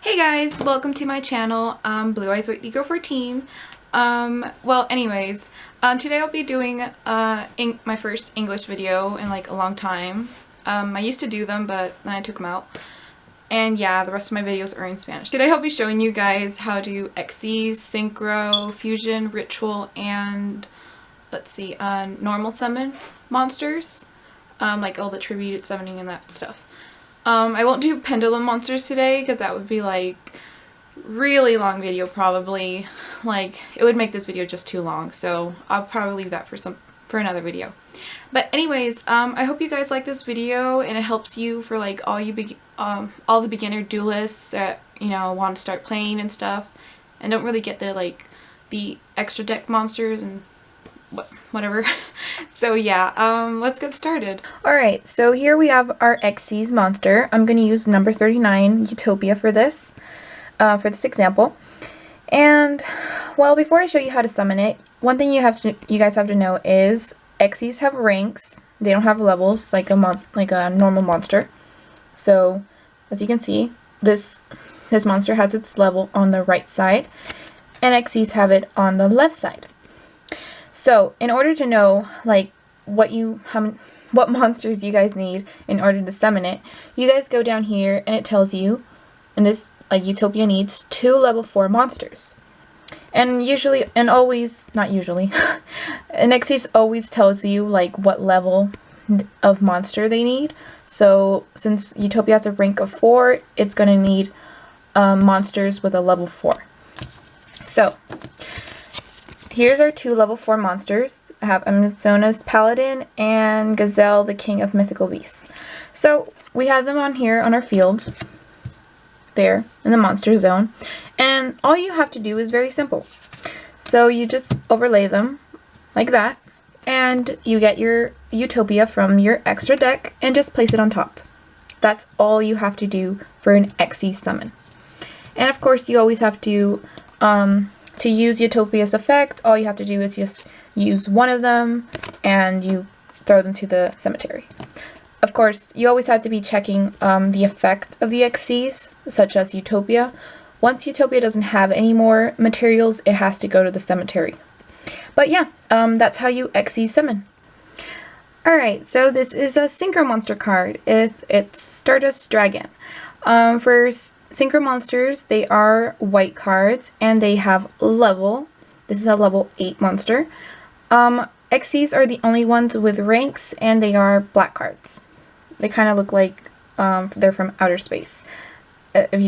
Hey guys, welcome to my channel, Blue Eyes Whitney Girl 14. Well anyways, today I'll be doing my first English video in like a long time. I used to do them, but then I took them out. And yeah, the rest of my videos are in Spanish. Today I'll be showing you guys how to do XYZ, Synchro, Fusion, Ritual, and let's see, normal summon monsters. Like all the tribute summoning and that stuff. I won't do pendulum monsters today because that would be like really long video probably. Like it would make this video just too long, so I'll probably leave that for another video. But anyways, I hope you guys like this video and it helps you for like all the beginner duelists that want to start playing and stuff and don't really get the extra deck monsters and whatever. So yeah, let's get started. Alright, so here we have our XYZ monster. I'm going to use number 39 Utopia for this example. And well, before I show you how to summon it, one thing you guys have to know is XYZs have ranks. They don't have levels like a normal monster. So as you can see, this monster has its level on the right side and XYZs have it on the left side. So in order to know like what monsters you guys need in order to summon it, you guys go down here and it tells you, and this Utopia needs 2 level 4 monsters. And usually, and always, not usually, and XYZ always tells you like what level of monster they need. So since Utopia has a rank of 4, it's going to need monsters with a level 4. So here's our 2 level 4 monsters. I have Amazona's Paladin and Gazelle, the King of Mythical Beasts. So we have them on here on our fields, there in the monster zone, and all you have to do is very simple. So you just overlay them like that, and you get your Utopia from your extra deck and just place it on top. That's all you have to do for an XYZ summon. And of course you always have to use Utopia's effect, all you have to do is just use one of them and you throw them to the cemetery. Of course, you always have to be checking the effect of the XYZs, such as Utopia. Once Utopia doesn't have any more materials, it has to go to the cemetery. But yeah, that's how you XYZ summon. Alright, so this is a Synchro monster card. It's Stardust Dragon. For Synchro monsters, they are white cards and they have level. This is a level 8 monster. XYZs are the only ones with ranks and they are black cards. They kind of look like they're from outer space, if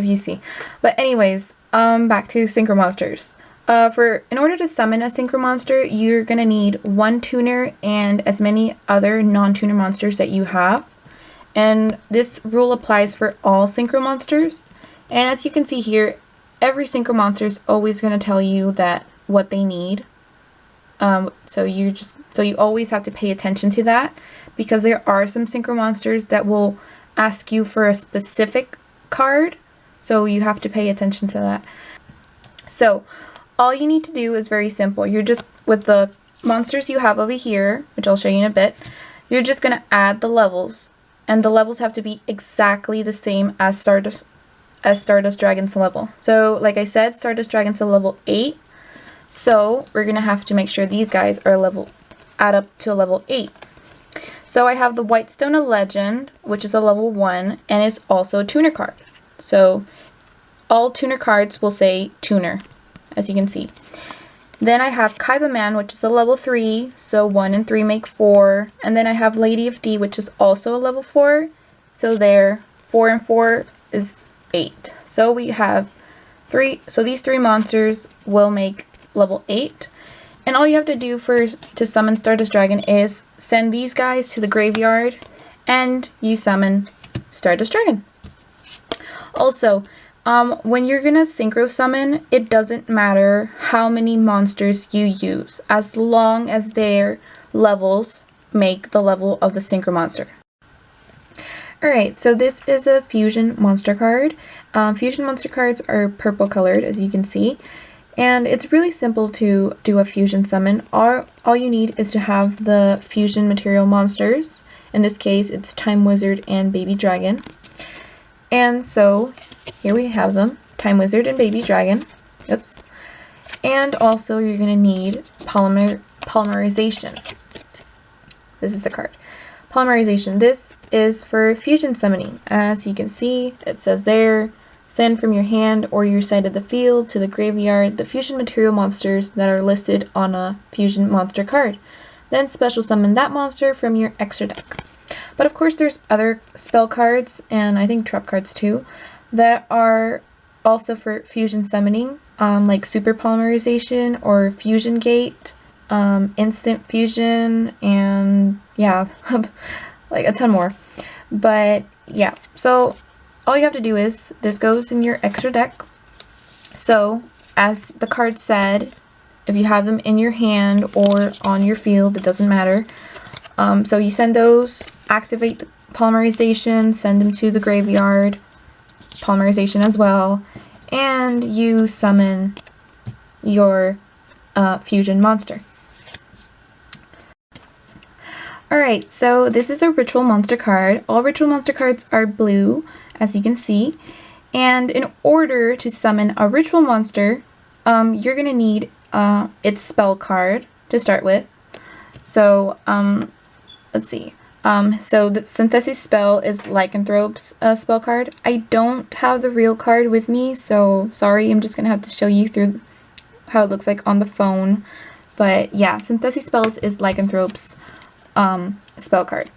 you see. But anyways, back to Synchro monsters. In order to summon a Synchro monster, you're gonna need 1 tuner and as many other non-tuner monsters that you have. And this rule applies for all Synchro monsters. And as you can see here, every Synchro monster is always going to tell you what they need. So you always have to pay attention to that, because there are some Synchro monsters that will ask you for a specific card. So you have to pay attention to that. So all you need to do is very simple. You're just, with the monsters you have over here, which I'll show you in a bit, you're just going to add the levels. And the levels have to be exactly the same as Stardust Dragon's level. So like I said, Stardust Dragon's a level 8. So we're going to have to make sure these guys are add up to a level 8. So I have the Whitestone of Legend, which is a level 1, and it's also a tuner card. So all tuner cards will say tuner, as you can see. Then I have Kaiba Man, which is a level 3, so 1 and 3 make 4. And then I have Lady of D, which is also a level 4. So there, 4 and 4 is 8. So we have 3, so these 3 monsters will make level 8. And all you have to do to summon Stardust Dragon is send these guys to the graveyard and you summon Stardust Dragon. Also, when you're gonna synchro summon, it doesn't matter how many monsters you use, as long as their levels make the level of the synchro monster. Alright, so this is a fusion monster card. Fusion monster cards are purple colored, as you can see, and it's really simple to do a fusion summon. All you need is to have the fusion material monsters. In this case, it's Time Wizard and Baby Dragon. And so here we have them, Time Wizard and Baby Dragon. Oops. And also you're going to need polymerization. This is the card. Polymerization. This is for fusion summoning. As you can see, it says there, send from your hand or your side of the field to the graveyard the fusion material monsters that are listed on a fusion monster card. Then special summon that monster from your extra deck. But of course there's other spell cards, and I think trap cards too, that are also for fusion summoning, like super polymerization or fusion gate, instant fusion, and yeah, like a ton more. But yeah, so all you have to do is, this goes in your extra deck. So as the card said, if you have them in your hand or on your field, it doesn't matter. So you send those, activate the polymerization, send them to the graveyard, polymerization as well, and you summon your fusion monster. Alright, so this is a ritual monster card. All ritual monster cards are blue, as you can see. And in order to summon a ritual monster, you're going to need its spell card to start with. So, let's see. So the Synthesis spell is Lycanthrope's spell card. I don't have the real card with me, so sorry, I'm just going to have to show you through how it looks like on the phone. But yeah, Synthesis spells is Lycanthrope's spell card.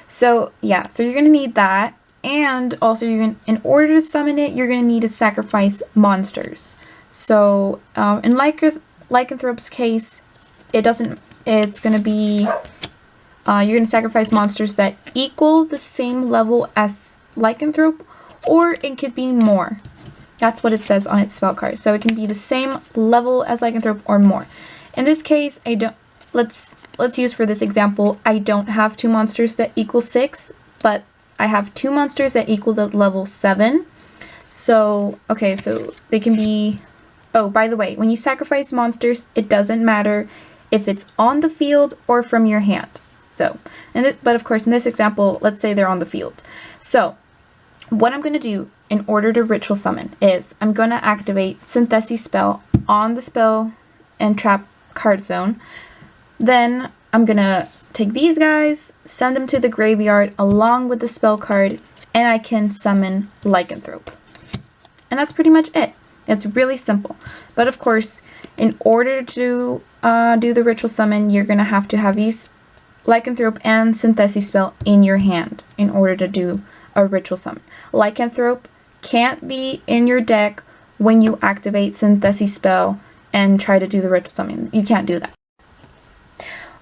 So yeah, so you're going to need that, and also in order to summon it, you're going to need to sacrifice monsters. So in Lycanthrope's case, it's going to be, you're going to sacrifice monsters that equal the same level as Lycanthrope, or it could be more. That's what it says on its spell card. So it can be the same level as Lycanthrope or more. In this case, let's use for this example, I don't have 2 monsters that equal 6, but I have 2 monsters that equal the level 7. So, okay, so they can be, oh, by the way, when you sacrifice monsters, it doesn't matter if it's on the field or from your hand. So, but of course, in this example, let's say they're on the field. So, what I'm going to do in order to ritual summon is I'm going to activate Synthesis spell on the spell and trap card zone. Then I'm going to take these guys, send them to the graveyard along with the spell card, and I can summon Lycanthrope. And that's pretty much it. It's really simple. But of course, in order to do the ritual summon, you're going to have these Lycanthrope and Synthesis spell in your hand in order to do a ritual summon. Lycanthrope can't be in your deck when you activate Synthesis spell and try to do the ritual summon. You can't do that.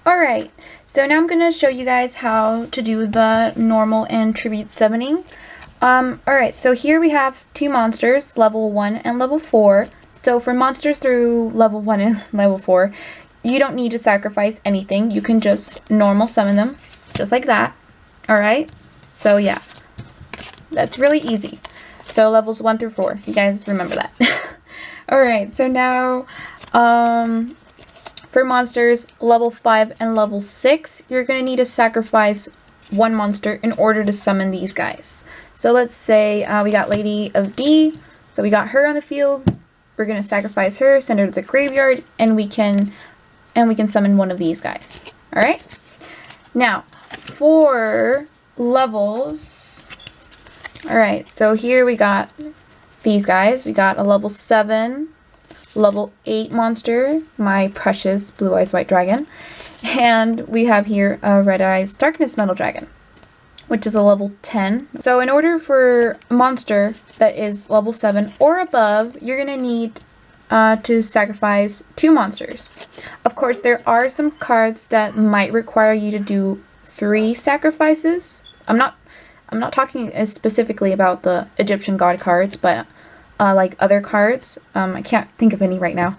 Alright, so now I'm going to show you guys how to do the normal and tribute summoning. Alright, so here we have 2 monsters, level 1 and level 4. So for monsters through level 1 and level 4, you don't need to sacrifice anything. You can just normal summon them, just like that. Alright, so yeah, that's really easy. So levels 1 through 4, you guys remember that. Alright, so now, for monsters level 5 and level 6, you're going to need to sacrifice 1 monster in order to summon these guys. So let's say we got Lady of D, so we got her on the field. We're going to sacrifice her, send her to the graveyard, and we can summon one of these guys. Alright? Now, for levels, alright, so here we got these guys. We got a level 7, level 8 monster, my precious Blue Eyes White Dragon. And we have here a Red Eyes Darkness Metal Dragon, which is a level 10. So in order for a monster that is level 7 or above, you're going to need to sacrifice 2 monsters. Of course, there are some cards that might require you to do 3 sacrifices. I'm not talking specifically about the Egyptian god cards, but like other cards. I can't think of any right now,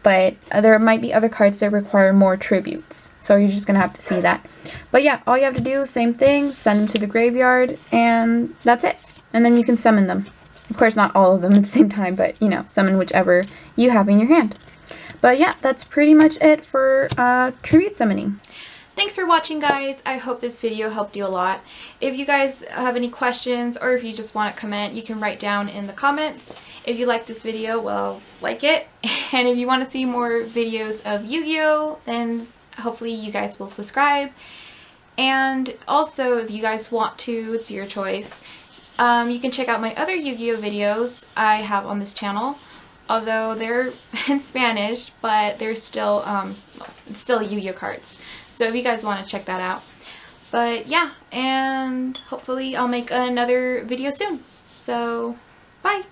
but there might be other cards that require more tributes. So you're just going to have to see that. But yeah, all you have to do, same thing, send them to the graveyard, and that's it. And then you can summon them. Of course, not all of them at the same time, but, you know, summon whichever you have in your hand. But yeah, that's pretty much it for tribute summoning. thanks for watching, guys. I hope this video helped you a lot. If you guys have any questions or if you just want to comment, you can write down in the comments. If you like this video, well, like it. And if you want to see more videos of YuGiOh, then hopefully you guys will subscribe. And also, if you guys want to, it's your choice. You can check out my other YuGiOh videos I have on this channel. Although they're in Spanish, but they're still YuGiOh cards. So if you guys want to check that out. But yeah, and hopefully I'll make another video soon. So, bye!